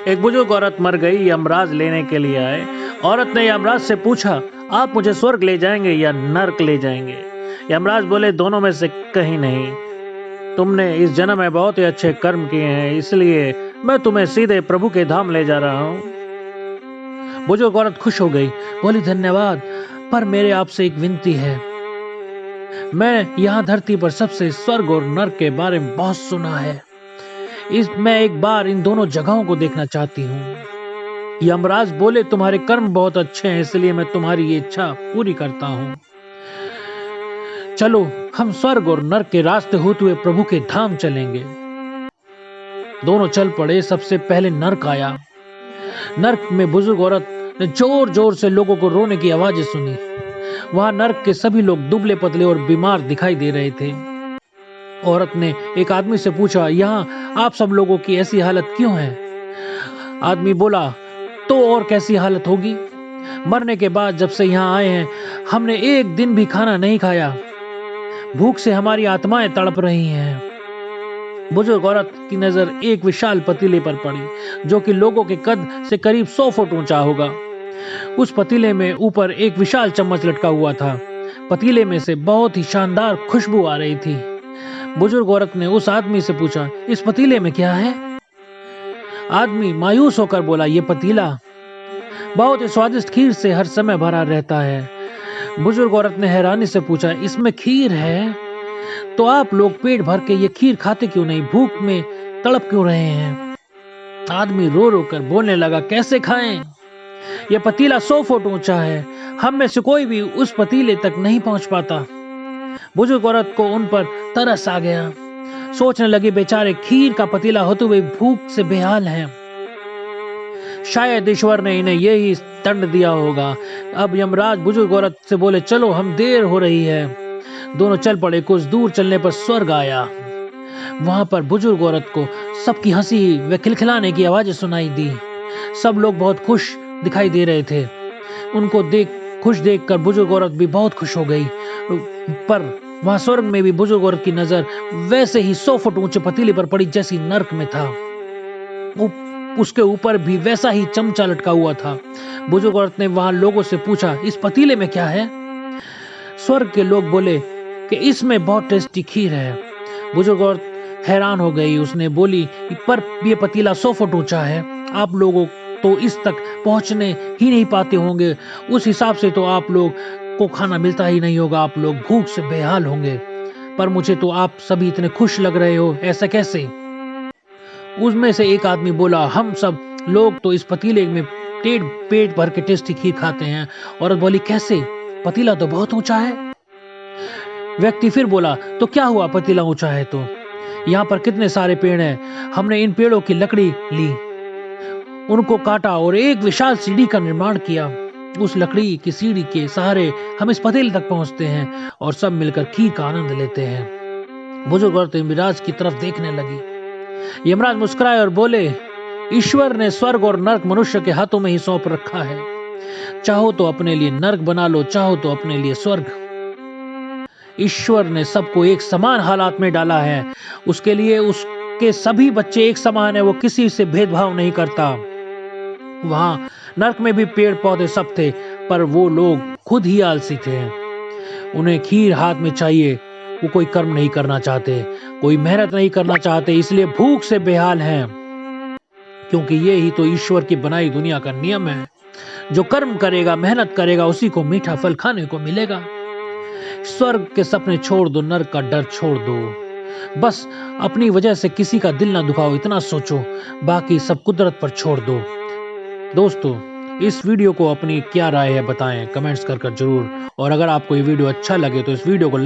एक बुजुर्ग औरत मर गई, यमराज लेने के लिए आए। औरत ने यमराज से पूछा, आप मुझे स्वर्ग ले जाएंगे या नर्क ले जाएंगे? यमराज बोले, दोनों में से कहीं नहीं। तुमने इस जन्म में बहुत ही अच्छे कर्म किए हैं, इसलिए मैं तुम्हें सीधे प्रभु के धाम ले जा रहा हूँ। बुजुर्ग औरत खुश हो गई, बोली, धन्यवाद, पर मेरे आपसे एक विनती है। मैं यहाँ धरती पर सबसे स्वर्ग और नर्क के बारे में बहुत सुना है। मैं एक बार इन दोनों जगहों को देखना चाहती हूँ। यमराज बोले, तुम्हारे कर्म बहुत अच्छे हैं, इसलिए मैं तुम्हारी ये इच्छा पूरी करता हूँ। चलो हम स्वर्ग और नर्क के रास्ते होते हुए प्रभु के धाम चलेंगे। दोनों चल पड़े। सबसे पहले नर्क आया। नर्क में बुजुर्ग औरत ने जोर जोर से लोगों को रोने की आवाजें सुनी। वहां नर्क के सभी लोग दुबले पतले और बीमार दिखाई दे रहे थे। औरत ने एक आदमी से पूछा, यहाँ आप सब लोगों की ऐसी हालत क्यों है? आदमी बोला, तो और कैसी हालत होगी? मरने के बाद जब से यहाँ आए हैं, हमने एक दिन भी खाना नहीं खाया। भूख से हमारी आत्माएं तड़प रही हैं। बुजुर्ग औरत की नजर एक विशाल पतीले पर पड़ी, जो कि लोगों के कद से करीब 100 फुट ऊंचा होगा। उस पतीले में ऊपर एक विशाल चम्मच लटका हुआ था। पतीले में से बहुत ही शानदार खुशबू आ रही थी। बुजुर्ग औरत ने उस आदमी से पूछा, इस पतीले में क्या है? आदमी मायूस होकर बोला, ये पतीला बहुत ही स्वादिष्ट खीर से हर समय भरा रहता है। बुजुर्ग औरत ने हैरानी से पूछा, इसमें खीर है? तो आप लोग पेट भर के ये खीर खाते क्यों नहीं? भूख में तड़प क्यों रहे हैं? आदमी रो रो कर बोलने लगा, कैसे खाएं? यह पतीला 100 फुट ऊंचा है, हम में से कोई भी उस पतीले तक नहीं पहुंच पाता। बुजुर्ग औरत को उन पर तरस आ गया। सोचने लगी, बेचारे खीर का पतीला होते हुए भूख से बेहाल हैं। शायद ईश्वर ने इन्हें यही दंड दिया होगा। अब यमराज बुजुर्ग औरत से बोले, चलो हम देर हो रही है। दोनों चल पड़े। कुछ दूर चलने पर स्वर्ग आया। वहां पर बुजुर्ग औरत को सबकी हंसी व खिलखिलाने की आवाजें सुनाई दी। सब लोग बहुत खुश दिखाई दे रहे थे। उनको खुश देखकर बुजुर्ग औरत भी बहुत खुश हो गई। पर वहां स्वर्ग में भी बुजुर्ग औरत की नजर वैसे ही 100 फुट ऊंचे पतीले पर पड़ी जैसी नर्क में था। उसके ऊपर भी वैसा ही चमचा लटका हुआ था। बुजुर्ग औरत ने वहां लोगों से पूछा, इस पतीले में क्या है? स्वर्ग के लोग बोले कि इसमें बहुत टेस्टी खीर है। बुजुर्ग औरत हैरान हो गई। उसने बोली, पर ये पतीला 100 फुट ऊंचा है, आप लोगों तो इस तक पहुंचने ही नहीं पाते होंगे। उस हिसाब से तो आप लोग को खाना मिलता ही नहीं होगा, आप लोग भूख से बेहाल होंगे। पर मुझे तो आप सभी इतने खुश लग रहे हो, ऐसा कैसे? उसमें से एक आदमी बोला, हम सब लोग तो इस पतीले में पेट भर के टेस्टी खीर खाते हैं। औरत बोली, कैसे? पतीला तो बहुत ऊंचा है। व्यक्ति फिर बोला, तो क्या हुआ, पतीला ऊंचा है तो? यहाँ पर कितने सारे पेड़ हैं, हमने इन पेड़ों की लकड़ी ली, उनको काटा और एक विशाल सीढ़ी का निर्माण किया। उस लकड़ी की सीढ़ी के सहारे हम इस पतीले तक पहुंचते हैं और सब मिलकर खीर का आनंद लेते हैं। बुजुर्ग औरत यमराज की तरफ देखने लगी। यमराज मुस्कुराए और बोले, ईश्वर ने स्वर्ग और नर्क मनुष्य के हाथों में ही सौंप रखा है। चाहो तो अपने लिए नर्क बना लो, चाहो तो अपने लिए स्वर्ग। ईश्वर ने सबको एक समान हालात में डाला है। उसके लिए उसके सभी बच्चे एक समान है, वो किसी से भेदभाव नहीं करता। वहां नर्क में भी पेड़ पौधे सब थे, पर वो लोग खुद ही आलसी थे। उन्हें खीर हाथ में चाहिए। वो कोई कर्म नहीं करना चाहते, कोई मेहनत नहीं करना चाहते, इसलिए भूख से बेहाल हैं। क्योंकि ये ही तो ईश्वर की बनाई दुनिया का नियम है। जो कर्म करेगा, मेहनत करेगा, उसी को मीठा फल खाने को मिलेगा। स्वर्ग के सपने छोड़ दो, नर्क का डर छोड़ दो। बस अपनी वजह से किसी का दिल ना दुखाओ, इतना सोचो, बाकी सब कुदरत पर छोड़ दो। दोस्तों, इस वीडियो को अपनी क्या राय है बताएं, कमेंट्स कर जरूर। और अगर आपको ये वीडियो अच्छा लगे तो इस वीडियो को